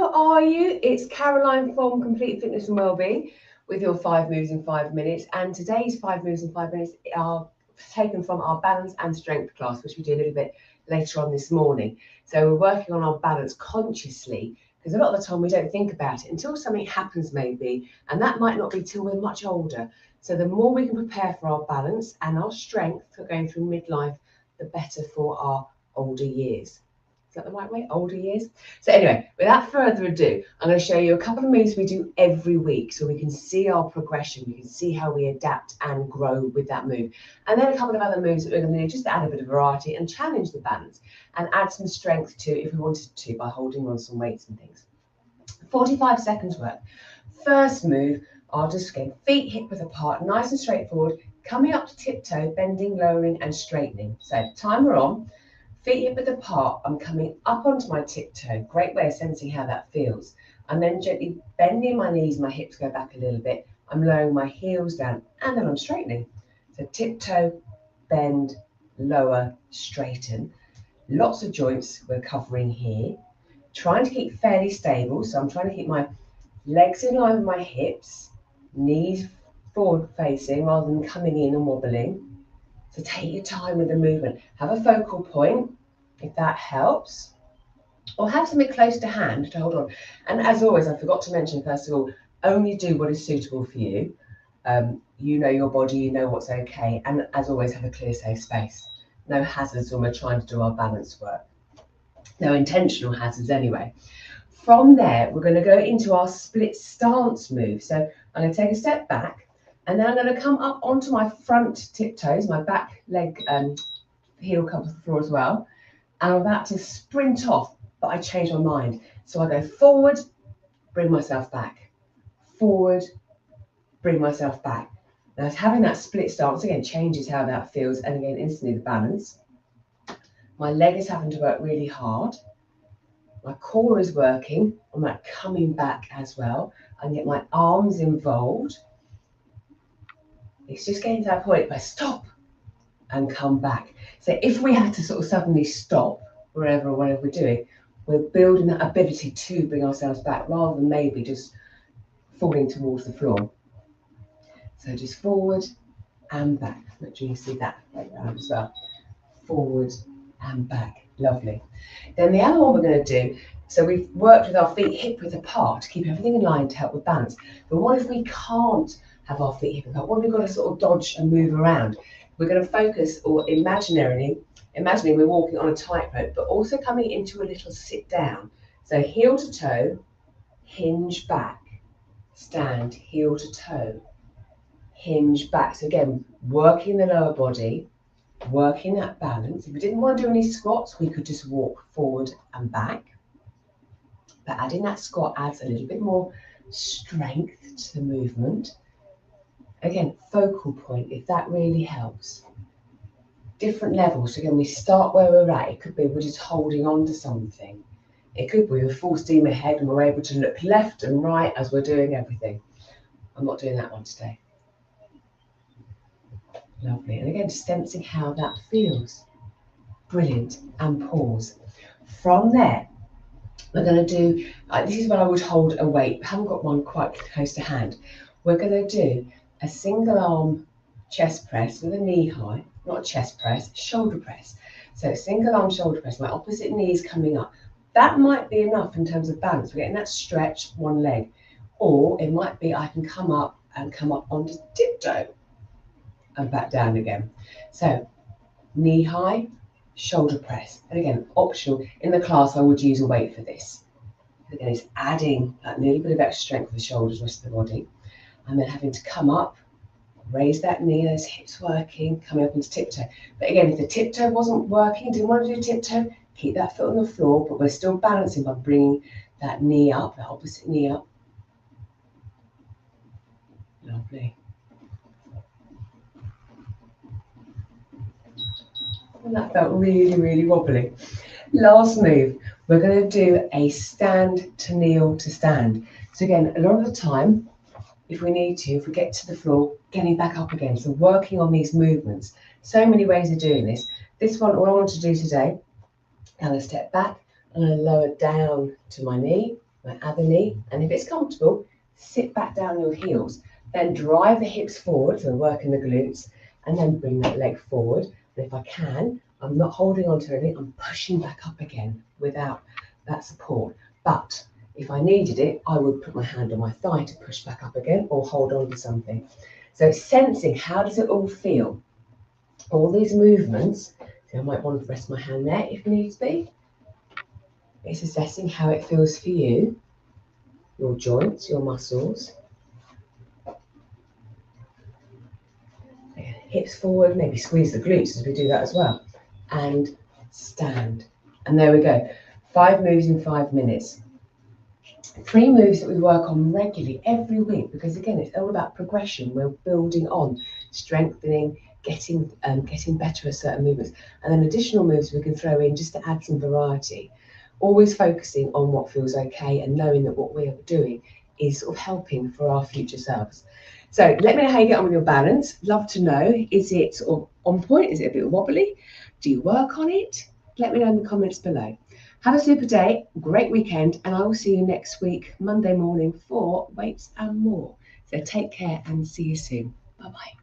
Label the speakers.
Speaker 1: how are you? It's Caroline from Complete Fitness and Wellbeing with your 5 moves in 5 minutes. And today's 5 moves in 5 minutes are taken from our balance and strength class, which we do a little bit later on this morning. So we're working on our balance consciously, because a lot of the time we don't think about it until something happens maybe, and that might not be till we're much older. So the more we can prepare for our balance and our strength for going through midlife, the better for our older years. Is that the right way? Older years? So anyway, without further ado, I'm going to show you a couple of moves we do every week so we can see our progression, we can see how we adapt and grow with that move. And then a couple of other moves that we're going to do just to add a bit of variety and challenge the balance and add some strength to if we wanted to by holding on some weights and things. 45 seconds work. First move, I'll just get feet hip width apart, nice and straightforward, coming up to tiptoe, bending, lowering and straightening. So timer on. Feet hip width apart, I'm coming up onto my tiptoe. Great way of sensing how that feels. I'm then gently bending my knees, my hips go back a little bit. I'm lowering my heels down and then I'm straightening. So tiptoe, bend, lower, straighten. Lots of joints we're covering here. Trying to keep fairly stable. So I'm trying to keep my legs in line with my hips, knees forward facing rather than coming in and wobbling. So take your time with the movement. Have a focal point, if that helps. Or have something close to hand to hold on. And as always, I forgot to mention, first of all, only do what is suitable for you. You know your body, you know what's okay. And as always, have a clear, safe space. No hazards when we're trying to do our balance work. No intentional hazards anyway. From there, we're going to go into our split stance move. So I'm going to take a step back. And then I'm going to come up onto my front tiptoes, my back leg heel comes to the floor as well. And I'm about to sprint off, but I change my mind. So I go forward, bring myself back. Forward, bring myself back. Now having that split stance, again, changes how that feels. And again, instantly the balance. My leg is having to work really hard. My core is working. I'm like coming back as well. I get my arms involved. It's just getting to that point where stop and come back. So if we had to sort of suddenly stop wherever or whatever we're doing, we're building that ability to bring ourselves back rather than maybe just falling towards the floor. So just forward and back. Make sure you see that right around as well. Forward and back. Lovely. Then the other one we're going to do, so we've worked with our feet hip width apart to keep everything in line to help with balance. But what if we can't have our feet hip apart? What have we got to sort of dodge and move around? We're going to focus, or imagining we're walking on a tightrope, but also coming into a little sit down. So heel to toe, hinge back, stand, heel to toe, hinge back. So again, working the lower body, working that balance. If we didn't want to do any squats, we could just walk forward and back. But adding that squat adds a little bit more strength to the movement. Again, focal point, if that really helps. Different levels. So again, we start where we're at. It could be we're just holding on to something. It could be we're full steam ahead and we're able to look left and right as we're doing everything. I'm not doing that one today. Lovely. And again, sensing how that feels. Brilliant. And pause. From there, we're going to do, this is what I would hold a weight. I haven't got one quite close to hand. We're going to do a single arm chest press with a knee high, not a chest press, shoulder press. So single arm shoulder press, my opposite knee is coming up. That might be enough in terms of balance. We're getting that stretch, one leg. Or it might be I can come up onto tiptoe and back down again. So knee high, shoulder press. And again, optional. In the class, I would use a weight for this. Again, it's adding that little bit of extra strength for the shoulders, rest of the body. And then having to come up, raise that knee, those hips working, coming up into tiptoe. But again, if the tiptoe wasn't working, didn't want to do tiptoe, keep that foot on the floor, but we're still balancing by bringing that knee up, that opposite knee up. Lovely. And that felt really, really wobbly. Last move, we're going to do a stand to kneel to stand. So again, a lot of the time, if we need to, if we get to the floor, getting back up again. So working on these movements. So many ways of doing this. This one, all I want to do today, I'm going to step back, I'm going to lower down to my knee, My other knee, and if it's comfortable, sit back down your heels. Then drive the hips forward, so working the glutes, and then bring that leg forward. And if I can, I'm not holding on to anything, I'm pushing back up again without that support. But if I needed it, I would put my hand on my thigh to push back up again or hold on to something. So it's sensing, how does it all feel? All these movements, so I might want to rest my hand there if needs be. It's assessing how it feels for you, your joints, your muscles. Hips forward, maybe squeeze the glutes as we do that as well. And stand. And there we go. 5 moves in 5 minutes. 3 moves that we work on regularly every week, because again, it's all about progression. We're building on, strengthening, getting better at certain movements. And then additional moves we can throw in just to add some variety. Always focusing on what feels okay and knowing that what we are doing is sort of helping for our future selves. So let me know how you get on with your balance. Love to know, is it sort of on point? Is it a bit wobbly? Do you work on it? Let me know in the comments below. Have a super day, great weekend, and I will see you next week, Monday morning, for Weights and More. So take care and see you soon. Bye-bye.